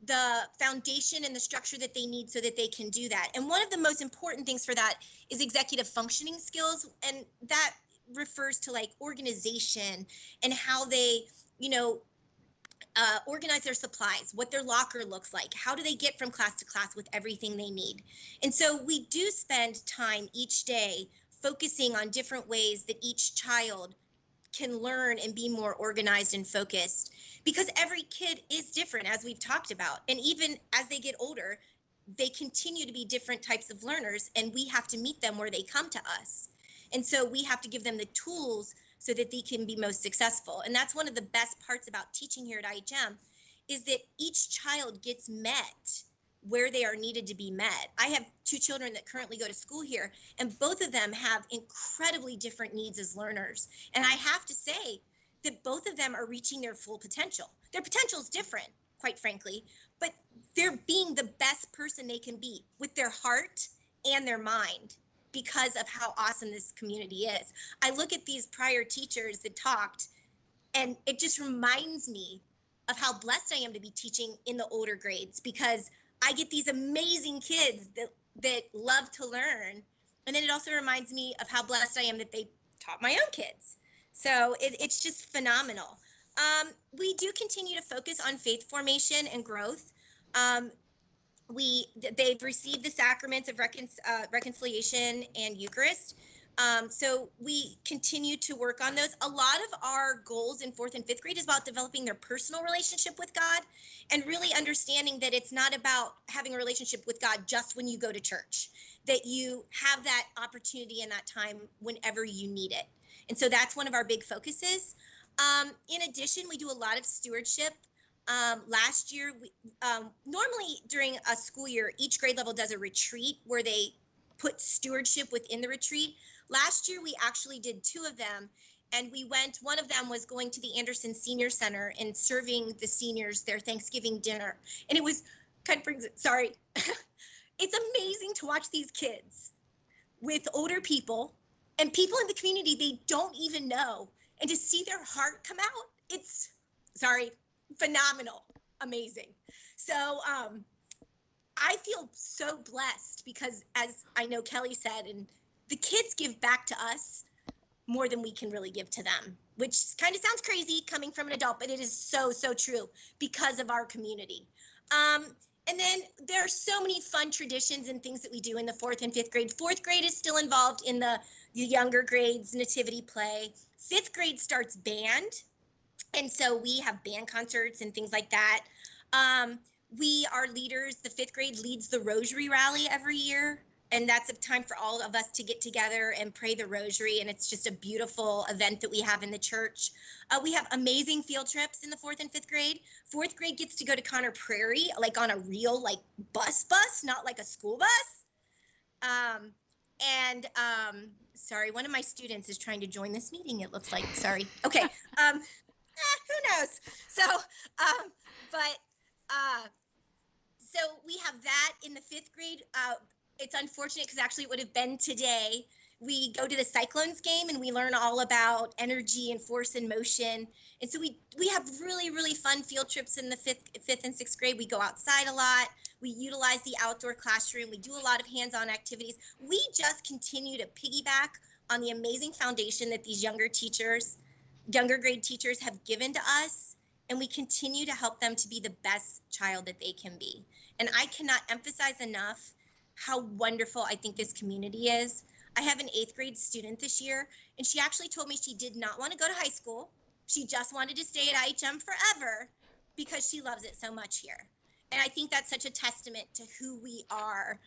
the foundation and the structure that they need so that they can do that. And one of the most important things for that is executive functioning skills. And that refers to like organization and how they, organize their supplies, what their locker looks like, how do they get from class to class with everything they need. And so we do spend time each day focusing on different ways that each child can learn and be more organized and focused, because every kid is different, as we've talked about. And even as they get older, they continue to be different types of learners, and we have to meet them where they come to us. And so we have to give them the tools so that they can be most successful. And that's one of the best parts about teaching here at IHM, is that each child gets met where they are needed to be met. I have 2 children that currently go to school here, and both of them have incredibly different needs as learners. And I have to say that both of them are reaching their full potential. Their potential is different, quite frankly, but they're being the best person they can be with their heart and their mind, because of how awesome this community is. I look at these prior teachers that talked, and it just reminds me of how blessed I am to be teaching in the older grades, because I get these amazing kids that love to learn. And then it also reminds me of how blessed I am that they taught my own kids. So it's just phenomenal. We do continue to focus on faith formation and growth. They've received the sacraments of reconciliation and Eucharist. So we continue to work on those. A lot of our goals in 4th and 5th grade is about developing their personal relationship with God and really understanding that it's not about having a relationship with God just when you go to church, that you have that opportunity and that time whenever you need it. And so that's one of our big focuses. In addition, we do a lot of stewardship. Last year, normally during a school year, each grade level does a retreat where they put stewardship within the retreat. Last year, we actually did 2 of them, And we went, one of them was going to the Anderson Senior Center and serving the seniors their Thanksgiving dinner. And it was kind of brings it, sorry. It's amazing to watch these kids with older people and people in the community they don't even know. And to see their heart come out, it's, sorry, phenomenal, amazing. So I feel so blessed because, as I know Kelly said, and the kids give back to us more than we can really give to them, which kind of sounds crazy coming from an adult, but it is so, so true because of our community. And then there are so many fun traditions and things that we do in the 4th and 5th grade. 4th grade is still involved in the younger grades, nativity play. 5th grade starts band. And so we have band concerts and things like that. We are leaders. The 5th grade leads the Rosary Rally every year. And that's a time for all of us to get together and pray the rosary. And it's just a beautiful event that we have in the church. We have amazing field trips in the 4th and 5th grade. 4th grade gets to go to Connor Prairie, like on a real like bus, not like a school bus. Sorry, one of my students is trying to join this meeting, it looks like. Sorry. Okay. Who knows? So we have that in the 5th grade. It's unfortunate because actually it would have been today. We go to the Cyclones game and we learn all about energy and force and motion. And so we have really, really fun field trips in the 5th and 6th grade. We go outside a lot. We utilize the outdoor classroom. We do a lot of hands-on activities. We just continue to piggyback on the amazing foundation that these younger grade teachers have given to us. And we continue to help them to be the best child that they can be. And I cannot emphasize enough how wonderful I think this community is. I have an 8th grade student this year, and she actually told me she did not want to go to high school. She just wanted to stay at IHM forever because she loves it so much here. And I think that's such a testament to who we are.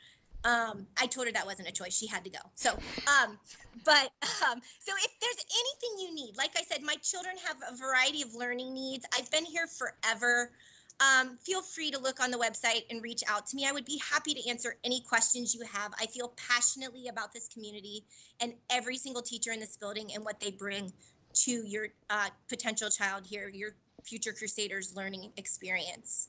I told her that wasn't a choice. She had to go. So if there's anything you need, like I said, my children have a variety of learning needs. I've been here forever. Feel free to look on the website and reach out to me. I would be happy to answer any questions you have. I feel passionately about this community and every single teacher in this building and what they bring to your potential child here, your future Crusaders learning experience.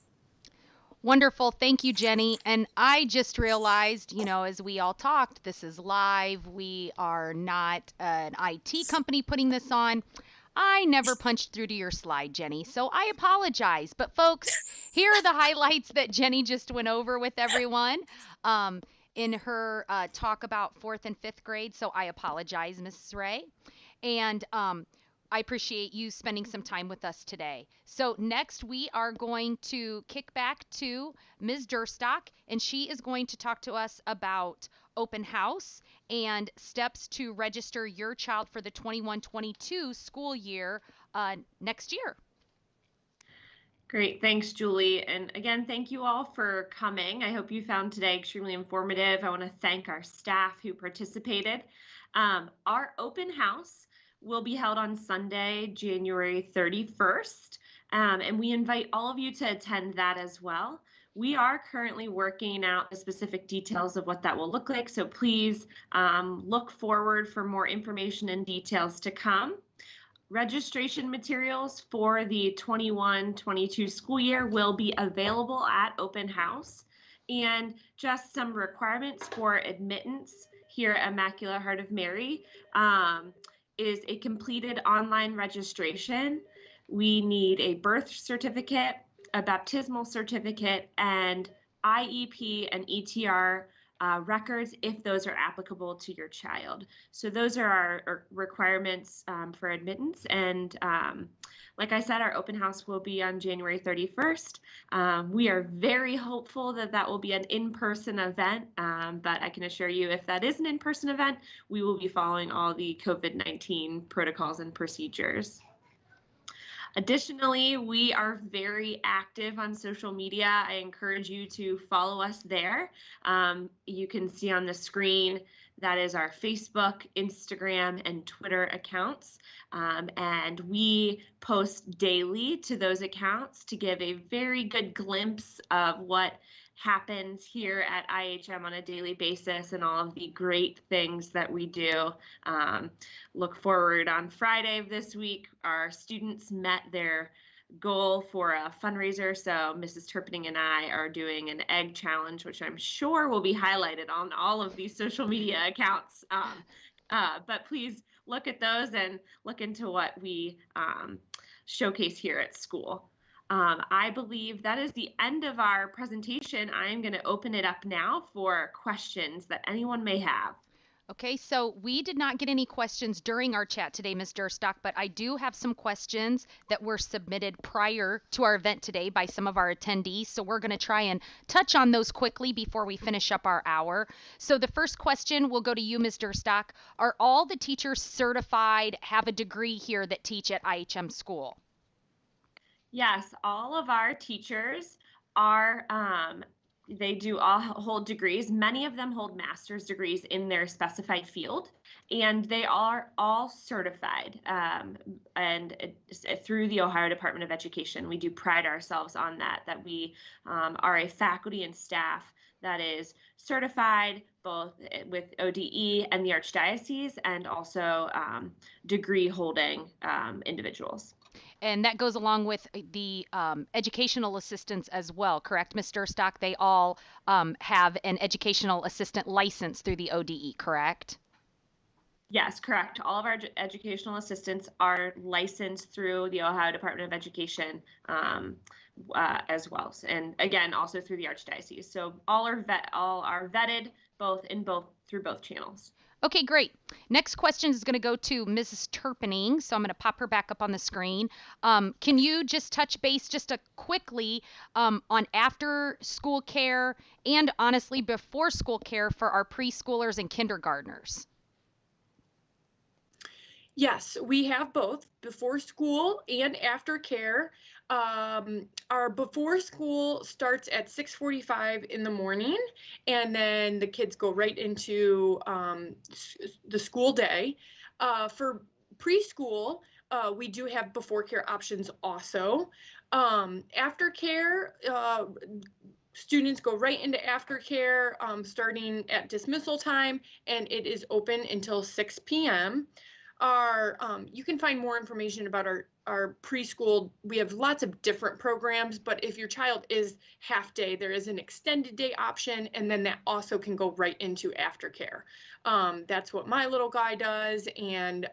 Wonderful. Thank you, Jeni. And I just realized, as we all talked, this is live. We are not an IT company putting this on. I never punched through to your slide, Jeni, so I apologize. But folks, here are the highlights that Jeni just went over with everyone in her talk about 4th and 5th grade. So I apologize, Mrs. Ray. And I appreciate you spending some time with us today. So next we are going to kick back to Ms. Durstock, and she is going to talk to us about open house and steps to register your child for the 21-22 school year next year. Great, thanks, Julie. And again, thank you all for coming. I hope you found today extremely informative. I want to thank our staff who participated. Our open house will be held on Sunday, January 31st, and we invite all of you to attend that as well. We are currently working out the specific details of what that will look like, so please look forward for more information and details to come. Registration materials for the 21-22 school year will be available at open house, and just some requirements for admittance here at Immaculate Heart of Mary is a completed online registration. We need a birth certificate, a baptismal certificate, and IEP and ETR records if those are applicable to your child. So those are our requirements for admittance. And like I said, our open house will be on January 31st. We are very hopeful that that will be an in-person event, but I can assure you if that is an in-person event, we will be following all the COVID-19 protocols and procedures. Additionally, we are very active on social media. I encourage you to follow us there. You can see on the screen that is our Facebook, Instagram, and Twitter accounts. And we post daily to those accounts to give a very good glimpse of what happens here at IHM on a daily basis and all of the great things that we do. Look forward on Friday of this week. Our students met their goal for a fundraiser. So Mrs. Turpening and I are doing an egg challenge, which I'm sure will be highlighted on all of these social media accounts. But please look at those and look into what we showcase here at school. I believe that is the end of our presentation. I'm going to open it up now for questions that anyone may have. Okay, so we did not get any questions during our chat today, Ms. Durstock, but I do have some questions that were submitted prior to our event today by some of our attendees. So we're going to try and touch on those quickly before we finish up our hour. So the first question will go to you, Ms. Durstock. Are all the teachers certified, have a degree here that teach at IHM school? Yes, all of our teachers are they do all hold degrees. Many of them hold master's degrees in their specified field, and they are all certified and through the Ohio Department of Education. We do pride ourselves on that we are a faculty and staff that is certified both with ODE and the Archdiocese, and also degree holding individuals. And that goes along with the educational assistants as well, correct, Ms. Durstock? They all have an educational assistant license through the ODE, correct? Yes, correct. All of our educational assistants are licensed through the Ohio Department of Education as well, and again, also through the Archdiocese. So all are vetted through both channels. Okay, great. Next question is going to go to Mrs. Turpening. So I'm going to pop her back up on the screen. Can you just touch base just quickly on after school care and honestly before school care for our preschoolers and kindergartners? Yes, we have both before school and after care. Our before school starts at 6:45 in the morning, and then the kids go right into the school day. For preschool, we do have before care options also. After care, students go right into aftercare starting at dismissal time, and it is open until 6 p.m. You can find more information about our preschool. We have lots of different programs, but if your child is half day, there is an extended day option, and then that also can go right into aftercare. That's what my little guy does, and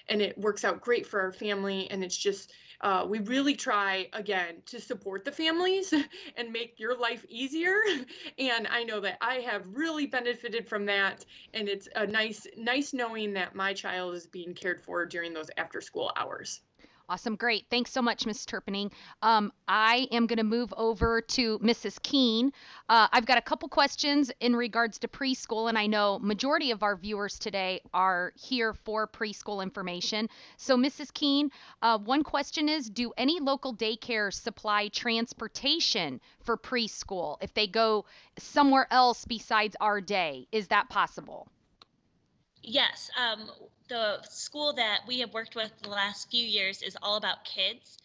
it works out great for our family, and it's just we really try, again, to support the families and make your life easier. And I know that I have really benefited from that. And it's a nice knowing that my child is being cared for during those after school hours. Awesome. Great. Thanks so much, Ms. Turpening. I am going to move over to Mrs. Keene. I've got a couple questions in regards to preschool, and I know majority of our viewers today are here for preschool information. So Mrs. Keene, one question is, do any local daycares supply transportation for preschool if they go somewhere else besides our day? Is that possible? Yes, the school that we have worked with the last few years is All About Kids.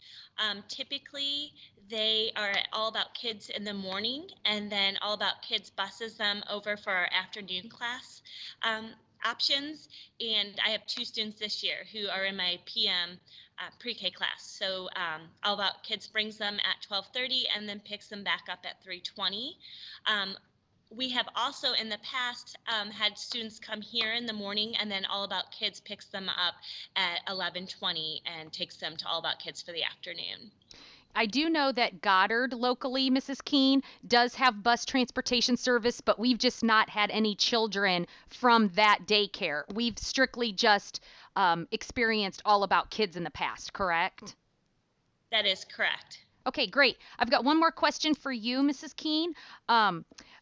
Typically, they are All About Kids in the morning, and then All About Kids buses them over for our afternoon class options. And I have 2 students this year who are in my PM pre-K class. So All About Kids brings them at 12:30 and then picks them back up at 3:20. We have also in the past had students come here in the morning, and then All About Kids picks them up at 11:20 and takes them to All About Kids for the afternoon. I do know that Goddard locally, Mrs. Keene, does have bus transportation service, but we've just not had any children from that daycare. We've strictly just experienced All About Kids in the past, correct? That is correct. Okay, great. I've got one more question for you, Mrs. Keene.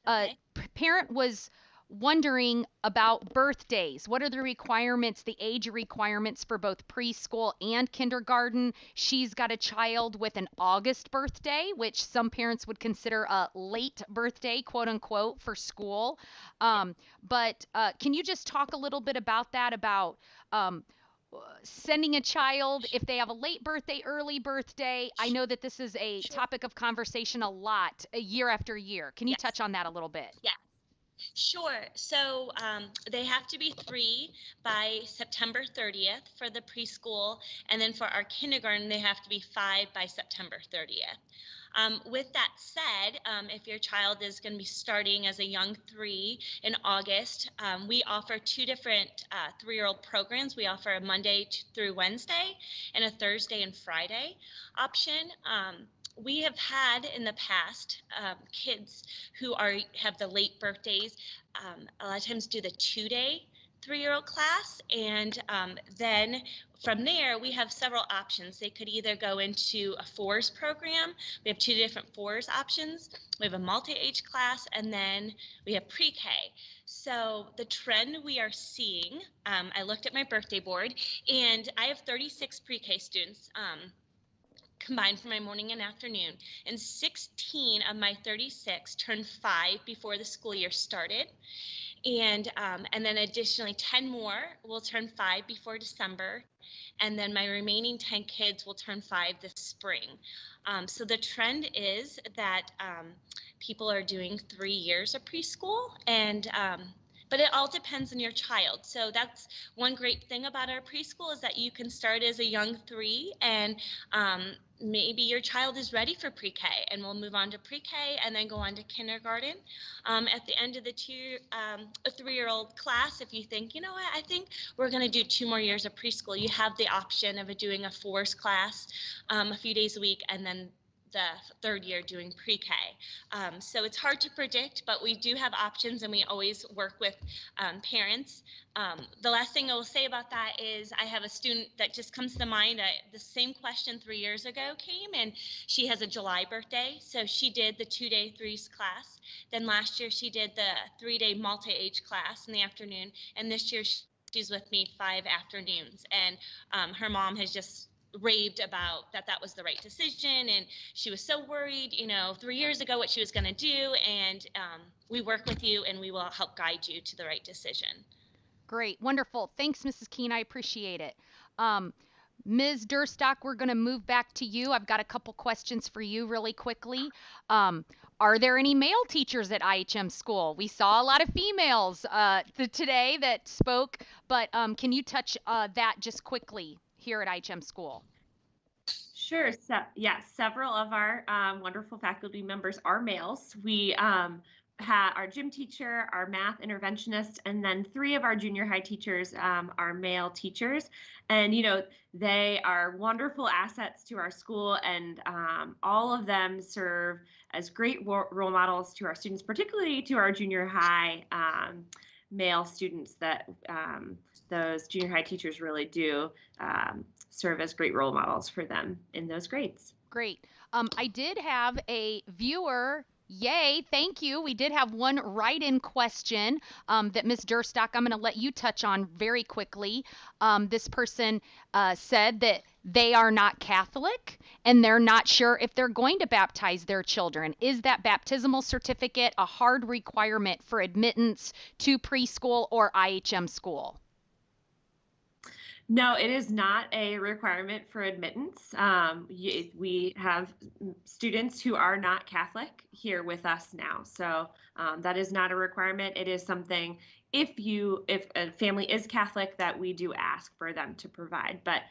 Okay. Parent was wondering about birthdays. What are the requirements, the age requirements for both preschool and kindergarten? She's got a child with an August birthday, which some parents would consider a late birthday, quote unquote, for school. But can you just talk a little bit about that, about sending a child if they have a late birthday, early birthday? I know that this is a Sure. topic of conversation a lot, year after year. Can you Yes. touch on that a little bit? Yeah. Sure. So they have to be 3 by September 30th for the preschool, and then for our kindergarten, they have to be 5 by September 30th. With that said, if your child is going to be starting as a young 3 in August, we offer 2 different 3-year-old programs. We offer a Monday through Wednesday and a Thursday and Friday option. We have had in the past kids who have the late birthdays, a lot of times do the 2-day 3-year-old class, and then from there we have several options. They could either go into a 4s program. We have 2 different 4s options. We have a multi-age class, and then we have pre-K. So the trend we are seeing, I looked at my birthday board, and I have 36 pre-K students combined for my morning and afternoon, and 16 of my 36 turned 5 before the school year started, and then additionally 10 more will turn 5 before December, and then my remaining 10 kids will turn 5 this spring. So the trend is that people are doing 3 years of preschool, and but it all depends on your child. So that's one great thing about our preschool, is that you can start as a young 3, and maybe your child is ready for pre-K, and we'll move on to pre-K and then go on to kindergarten. At the end of the 3-year-old class, if you think, you know what, I think we're going to do 2 more years of preschool, you have the option of doing a 4s class a few days a week, and then the 3rd year doing pre-K. So it's hard to predict, but we do have options, and we always work with parents. The last thing I will say about that is I have a student that just comes to mind. The same question 3 years ago came, and she has a July birthday, so she did the 2-day 3s class. Then last year she did the 3-day multi-age class in the afternoon, and this year she's with me 5 afternoons. And her mom has just raved about that was the right decision, and she was so worried 3 years ago what she was going to do, and we work with you, and we will help guide you to the right decision. Great, wonderful. Thanks, Mrs. Keene. I appreciate it. Ms. Durstock, we're going to move back to you. I've got a couple questions for you really quickly. Are there any male teachers at IHM school? We saw a lot of females today that spoke, but can you touch that just quickly here at IHM school? Sure. So, yes, several of our wonderful faculty members are males. We have our gym teacher, our math interventionist, and then 3 of our junior high teachers are male teachers. And, they are wonderful assets to our school, and all of them serve as great role models to our students, particularly to our junior high male students. That those junior high teachers really do serve as great role models for them in those grades. Great. I did have a viewer. Yay, thank you. We did have one write-in question that Ms. Durstock, I'm going to let you touch on very quickly. This person said that they are not Catholic and they're not sure if they're going to baptize their children. Is that baptismal certificate a hard requirement for admittance to preschool or IHM school? No, it is not a requirement for admittance. We have students who are not Catholic here with us now, so that is not a requirement. It is something, if a family is Catholic, that we do ask for them to provide. But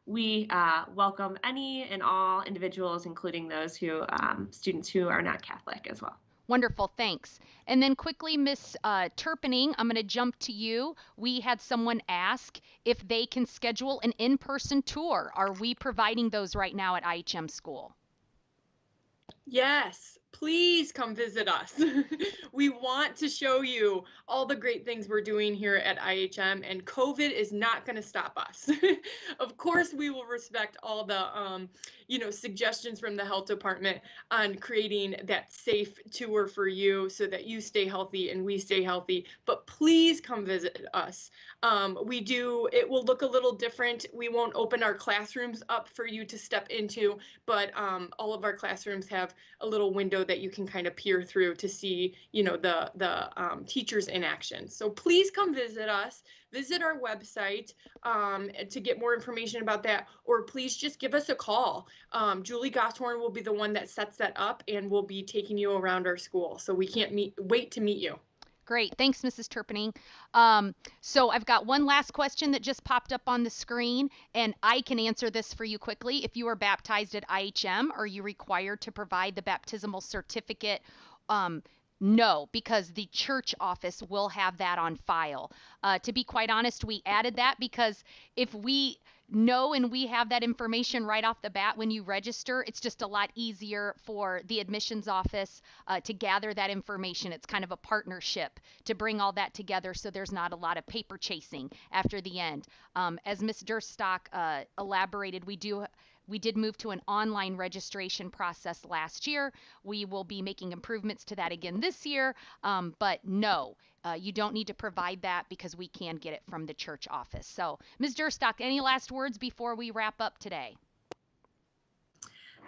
we welcome any and all individuals, including those students who are not Catholic as well. Wonderful, thanks. And then quickly, Miss Turpening, I'm going to jump to you. We had someone ask if they can schedule an in-person tour. Are we providing those right now at IHM school? Yes, please come visit us. We want to show you all the great things we're doing here at IHM, and COVID is not going to stop us. Of course, we will respect all the suggestions from the health department on creating that safe tour for you so that you stay healthy and we stay healthy. But please come visit us. It will look a little different. We won't open our classrooms up for you to step into, but all of our classrooms have a little window video that you can kind of peer through to see, the teachers in action. So please come visit us, visit our website to get more information about that, or please just give us a call. Julie Goshorn will be the one that sets that up, and we'll be taking you around our school. So we can't wait to meet you. Great. Thanks, Mrs. Turpening. So I've got one last question that just popped up on the screen, and I can answer this for you quickly. If you are baptized at IHM, are you required to provide the baptismal certificate? No, because the church office will have that on file. To be quite honest, we added that because if we know and we have that information right off the bat when you register, it's just a lot easier for the admissions office to gather that information. It's kind of a partnership to bring all that together so there's not a lot of paper chasing after the end. As Ms. Durstock elaborated, we did move to an online registration process last year. We will be making improvements to that again this year, but no, you don't need to provide that because we can get it from the church office. So, Ms. Durstock, any last words before we wrap up today?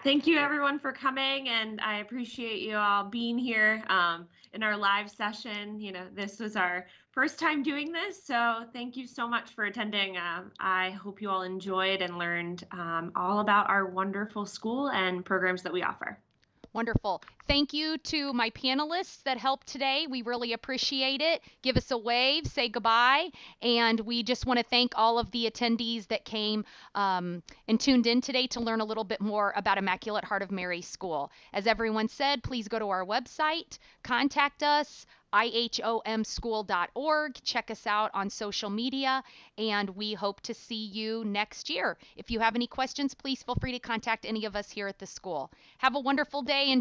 Thank you everyone for coming, and I appreciate you all being here in our live session. This was our first time doing this, so thank you so much for attending. I hope you all enjoyed and learned all about our wonderful school and programs that we offer. Wonderful. Thank you to my panelists that helped today. We really appreciate it. Give us a wave, say goodbye. And we just want to thank all of the attendees that came and tuned in today to learn a little bit more about Immaculate Heart of Mary School. As everyone said, please go to our website, contact us, ihomschool.org. Check us out on social media, and we hope to see you next year. If you have any questions, please feel free to contact any of us here at the school. Have a wonderful day and